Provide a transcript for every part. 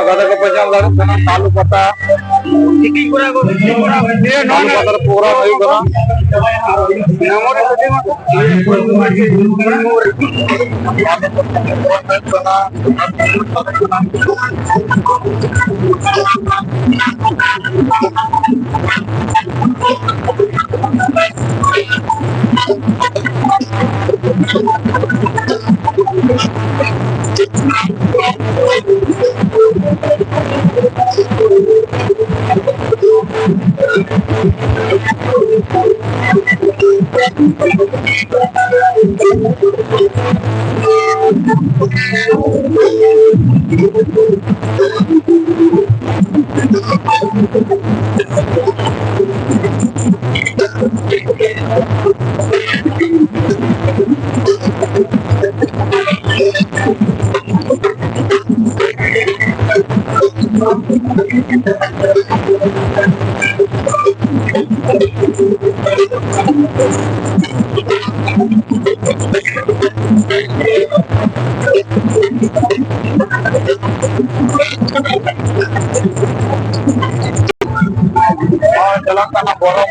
गदा को पचास तालू पत्ता पूरा Telangana borong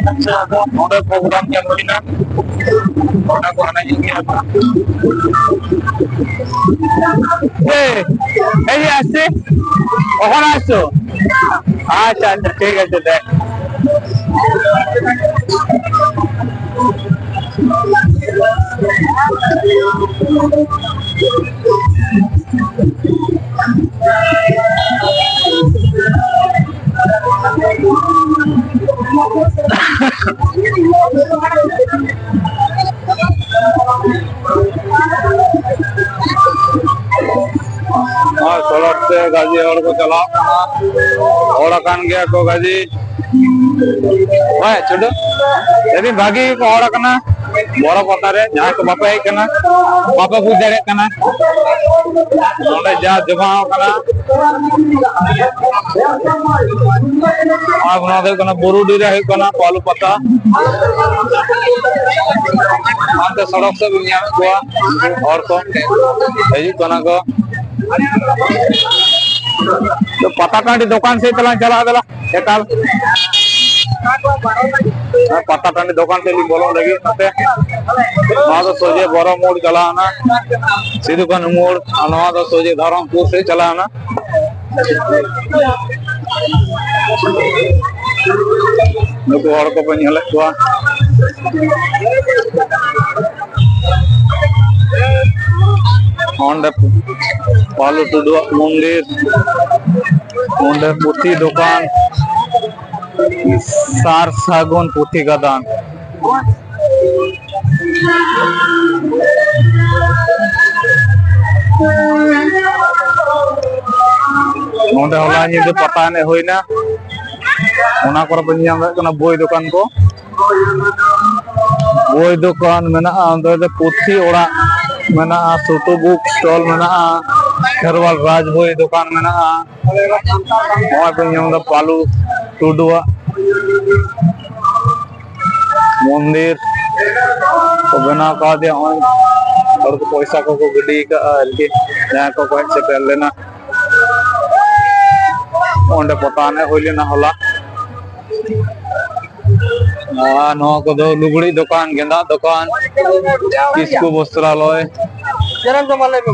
ada program yang begini, ada corona ini apa? এই আসছে কখন আসছো? আচ্ছা আচ্ছা ঠিক আছে দেখ सड़क से गाजी हड़ को चला हड़ कान गया को गाजी छोटो यदि भागी को हड़ कना बड़ा पता रे जहां को बापा है कना बापा बुझ दाड़े कना नोडे जा जमा कना अब नोडे कना बोरुडी रे है कना पालू पता आते सड़क से बिनिया को और को एजी कना को तो पता टाँडी दुकान से चला गला एकाल पता टाँडी दुकान से बोलो लगी तो सोजे बड़ो मोड़ चलाना सिद्धू कान्हू मोड़ तो सोजे धरमपुर से चलाना नुकु हड़ को पे पालू टुडुआ मंदिर नोंडे पुथी दुकान सार सागुन पुथी गदान नोंडे होला निदे पता ने होइना ओना कर बन नाम कना बोई दुकान को बोई दुकान मेना अंदर पुथी ओड़ा मेना सुतु बुक स्टॉल मेना खेरवाल राज बोई दुकान मेना ओय बन नाम पालू टुडुआ मंदिर तो बना का दे और को पैसा को गड्डी का हल्के यहाँ को कोई से पहले लेना ओंडे पता ने होइले ना होला नो को दो लुगड़ी दुकान गेंदा दुकान किसको वस्त्रालय जरा जमाले में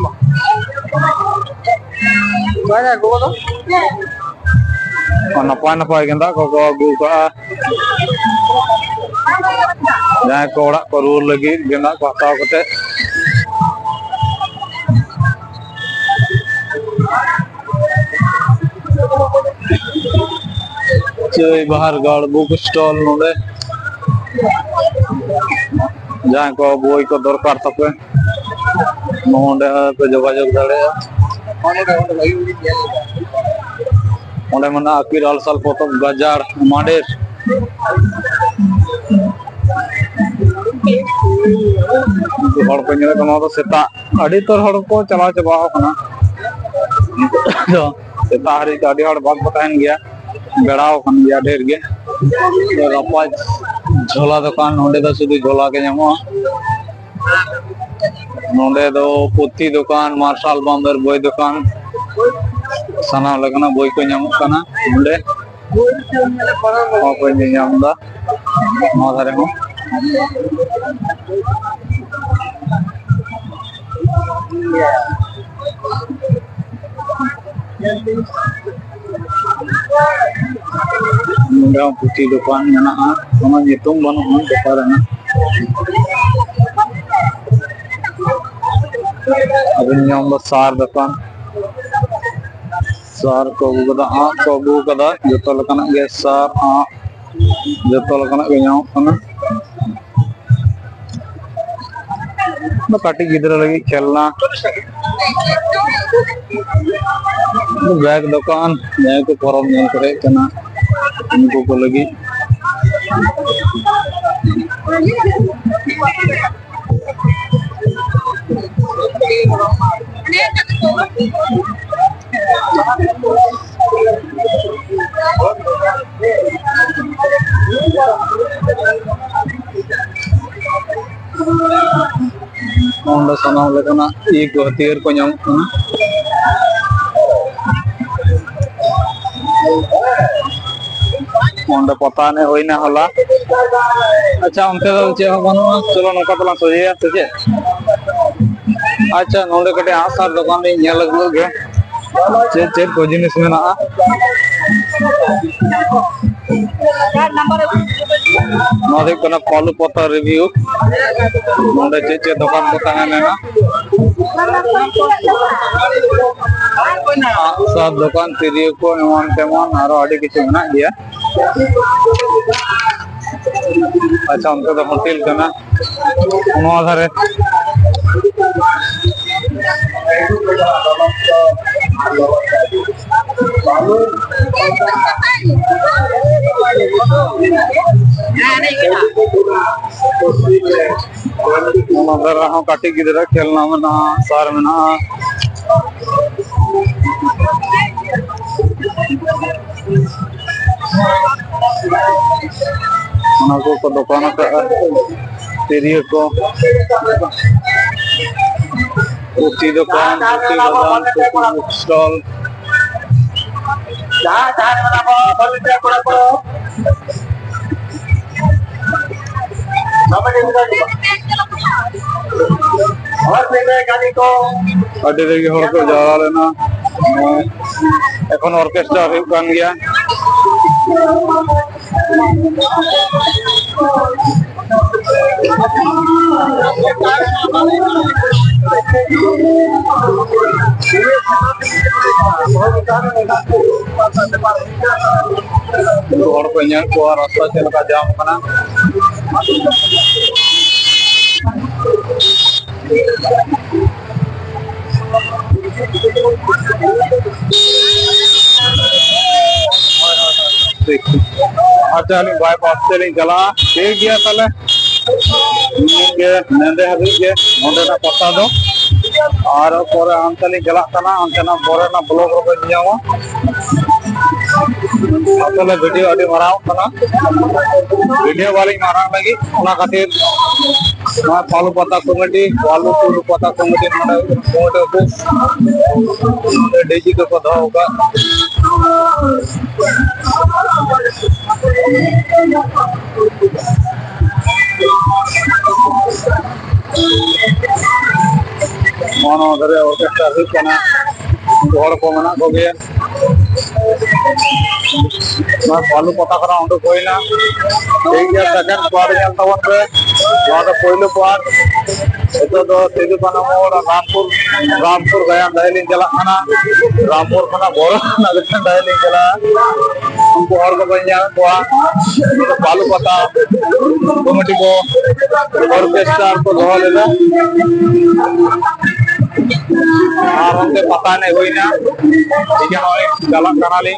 माना को दो नपाय नपाय गेंदा को अगू का जहाँ को ओड़ा को रूल लगी गेंदा को हटाव कते जय बाहर गाड़ बुक स्टॉल नोडे जहाँ को बोई को दरकार तपे नोडे पे जोगाजोग दाड़े ओंडे मना आकिर आलसाल पोतम बाजार माडेर हड़ को नेले कनो तो सेता अड़ी तोर हड़ को चला चबाव कना तो सेता हरी का अड़ी हड़ बाग बताइन गया बेड़ाव कन गया ढेर गे तो रपाज झोला दुकान नोंडे दो सुधु झोला के जामो नोंडे दो पुथी दुकान मार्शल बंदर बोई दुकान सना लगना बोई को जामो कना नोंडे को जामदा नो धारे हो पुथी दुकान मेना ओना नितुम बनो दुकान ना अबन नाम सार दुकान सार को गदा को गदा जतो लकना गे सार जतो लकना गे नाम कना तो काटी गिदरा लगी खेलना बैग दुकान जहाँ को परम नहीं करे कना इनको को लगी ओंडा सना लगना एक हथियार को नाम कना ओंडे पता ने होइना होला अच्छा उनते दो चे बनो चलो नोका तला सोजे से अच्छा नोंडे कटे आसार दुकान में नेल लगलो गे चे को जिनिस मेना नोदे कना पालू पता रिव्यू नोंडे चे दुकान पता है ना सब दुकान तिरियो को एमन तेमन आरो आडी किछु मेना दिया अच्छा उनके तो होटल कना नो आधारे काटी गिदरा खेलना मना सार में ना को दुकान तेरियो को पुथी दुकान स्टॉल अड्डी रेगी हड़ को जावा लेना एखन ऑर्केस्ट्रा हुई कान गया हड़ को इन को रास्ता चलका जाम करना अच्छा बाईपास से चला ठीक गया ताले नेंदे हबी के नोडेना पता दो और पर अंतली चला करना अंतना बोरेना ब्लॉग रो दियावा असले वीडियो अडी मराव करना वीडियो वाली मारांग लगी ओना खातिर ना पालू पता कमेटी नोडे ऑफिस डीजी को पता होगा मानो धरे ऑर्केस्ट्रा हुई कना हड़ को मना को गया ना पालू पता करा उंडो कोइना ठीक गया सेकंड पार्ट चल तवन पे वादा पहिलो पार्ट एतो दो सिदु कना मोड़ रामपुर गया दहली चला खाना रामपुर खाना बोरो नगर दहली चला उनको हड़ को बन जाए को पालू पता कमेटी को ऑर्केस्ट्रा को धो ले और हमसे पता नहीं हुई ना ठीक है चला करा ली।